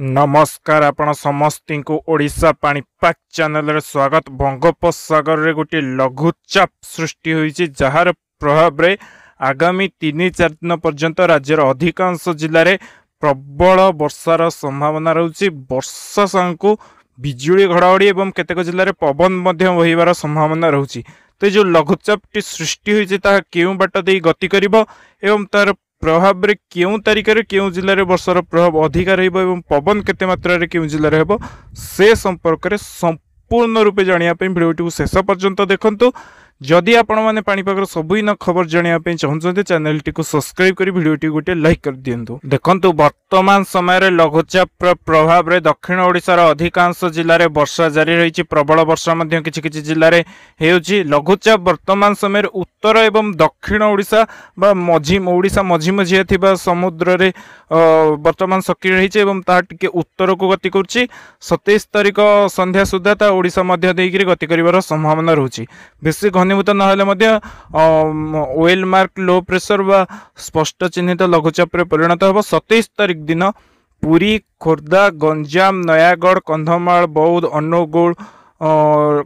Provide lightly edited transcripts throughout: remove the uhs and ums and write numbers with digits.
नमस्कार आपण समस्त को ओडिशा पाणीपाग चैनल रे स्वागत। बंगोपसागर रे गोटे लघुचाप सृष्टि होईछि जहार प्रभाव रे आगामी 3-4 दिन पर्यंत राज्यर अधिकांश जिले में प्रबल वर्षार संभावना रहुछि। वर्षा सांकु बिजुली घड़ाघड़ी एवं केतेक जिले में पवन बहिबार संभावना रहुछि। तो जो लघुचाप टी सृष्टि होईछि ता केउ बाट दे गति करिवो एवं तार प्रभाव रे क्यों तारिख रे क्यों जिले में वर्षार प्रभाव अधिका रहिबो एवं पवन केते मात्रा रे क्यों जिले में हेबो से संपर्क रे संपूर्ण रूपे जानिया पे भिडियोटी को शेष पर्यंत देखंतु। जदि आपण माने पाणीपागर सबुदिन खबर जानिया पे चाहते चैनल टी को सब्सक्राइब करी भिडियोटी गोटे लाइक कर दियंतु। देखंतु वर्तमान समय रे लघुचाप प्रभाव रे दक्षिण ओडिशार अधिकांश जिले में वर्षा जारी रही। प्रबल वर्षा मध्य किछि किछि जिले में हेउछि। लघुचाप वर्तमान समय उत्तर एवं दक्षिण ओडिशा बा ओडिशा मझी मझिया थिबा समुद्र रे वर्तमान सक्रिय रही एवं ता टिके उत्तर को गति करछि। 27 तारिख संध्या सुधा ता ओडिशा मध्य देकिरि गति करिवार संभावना रहुछि। बेसी घनीभूत नहले मध्य वेल मार्क लो प्रेशर बा स्पष्ट चिन्हित लघुचाप रे परिणत होबो। 27 तारिख दिन पुरी, खोर्धा, गंजाम, नयागढ़, कंधमाल, बौद्ध, अनुगुल,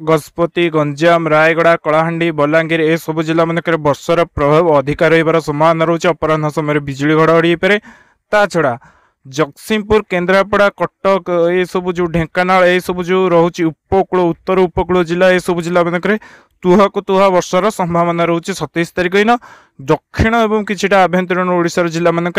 गजपति, गंजाम, रायगड़ा, कलाहांडी, बलांगीर ए सब जिला मानक वर्षार प्रभाव अधिकार रहिबार संभावना रहुछि। अपराह्न समय बिजुली घड़ाघड़ी पे ता छड़ा जगतसिंहपुर, केन्द्रापड़ा, कटक ए सब जो ढेंकानाल ए सब जो रहुछि उपकूल उत्तर उपकूल जिला ए सब जिला मानक तुहा को तुहा वर्षार संभावना रहुछि। 27 तारिख दिन दक्षिण एवं किछिटा आभ्यंतरीण ओडिशार जिला मानक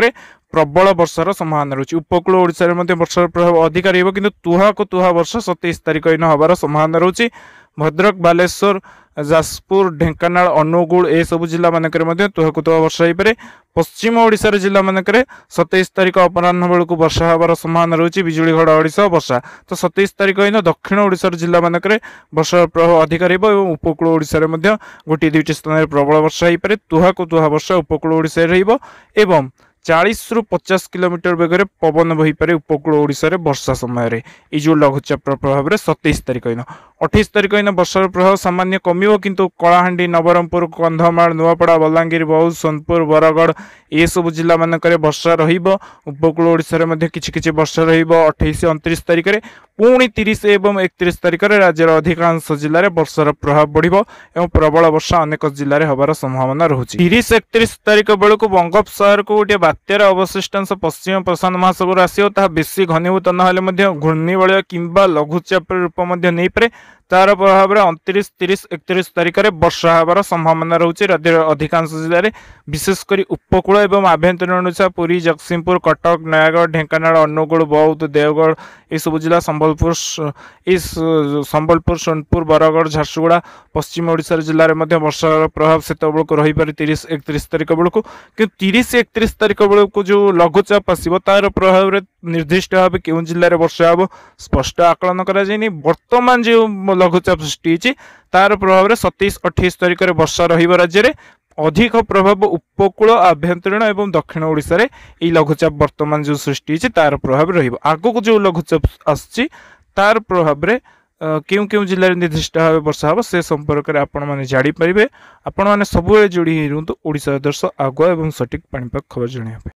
प्रबल वर्षार संभावना रहुछि। उपकूल ओडिशार मध्ये वर्षार प्रभाव अधिक रहिबो किंतु तुहा को तुहा वर्षा 27 तारिख दिन हबार संभावना रहुछि। भद्रक, बालेश्वर, जाजपुर, ढेंकानाल, अनुगुल ए सब जिला मानक तुहा को तुहा वर्षा होइपरे। पश्चिम ओडिशार जिला मानक 27 तारिख अपराह्न बेलू वर्षा हबार संभावना रहुछि। बिजुली घड़ाघड़ी सह वर्षा। तो 27 तारिख दिन दक्षिण ओडिशार जिला मानक वर्षार प्रभाव अधिक रहिबो एवं उपकूल ओडिशार मध्ये गोटे दुईटी स्थान में प्रबल वर्षा होइपरे। तुहा को तुहा वर्षा उपकूल ओडिशा रहिबो एवं 40 ରୁ 50 किलोमीटर बेगर पवन बही पारे उपकूल ओडिशा रे वर्षा समय रे। ई जो लघुचाप प्रभाव रे 27 तारिख दिन 28 तारिख दिन वर्षार प्रभाव सामान्य कमिवो किंतु कलाहांडी, नवरंगपुर, कंधमाल, नुआपड़ा, बलांगीर, बौद्ध, सोनपुर, बरगड़ ए सब जिला मानक वर्षा रहिबो। उपकूल ओडिशा रे मध्ये किछि किछि वर्षा रहिबो। 28-29 तारिख रे पुणी 30 एवं 31 तारिख रे राज्यर अधिकांश जिले में वर्षार प्रभाव बढ़िबो एवं प्रबल वर्षा अनेक जिले में हबार संभावना रहुछि। 30-31 तारिख बेलू बंगोपसागर को गोटे बात्यार अवशिष्टांश पश्चिम प्रशांत महासागर आसियो। ता बेसी घनीभूत नहले मध्ये घूर्णिबलय किंबा लघुचाप रूप मध्ये नै पारे। तार प्रभाव में 29, 30, 31 तारिख में वर्षा हबार संभावना रहुछि। राज्यर अधिकांश जिले में विशेषकर उपकूल एवं आभ्यंतरीण ओडिशा पुरी, जगतसिंहपुर, कटक, नयागढ़, ढेंकानाल, अनुगुल, बौद्ध, देवगढ़ ये सब जिला, संबलपुर, सोनपुर, बरगड़, झारसुगुड़ा पश्चिम ओडिशा जिले में वर्षार प्रभाव से रही पारे 30-31 तारिख बेलू। कि 30-31 तारिख बेलू जो लघुचाप आसो तार प्रभाव में निर्दिष्ट भाव क्यों जिले में वर्षा हम स्पष्ट आकलन कराଯାएनि। वर्तमान जो लघुचाप सृष्टि होइछि तार प्रभाव में 27-28 तारिख में वर्षा रहिबो। राज्य में अधिक प्रभाव उपकूल, आभ्यंतरीण एवं दक्षिण ओडिशा रे ई लघुचाप वर्तमान जो सृष्टि होइछि तार प्रभाव रहिबो। आगो जो लघुचाप आछि तार प्रभाव में क्यों क्यों जिले में निर्दिष्ट भाव वर्षा हम से संपर्क में आपण मैंने जापर। आपण मैंने सब जोड़ी रुहतु ओडिशा दर्श आगुआ एवं सटीक पाणीपाग खबर जानिया।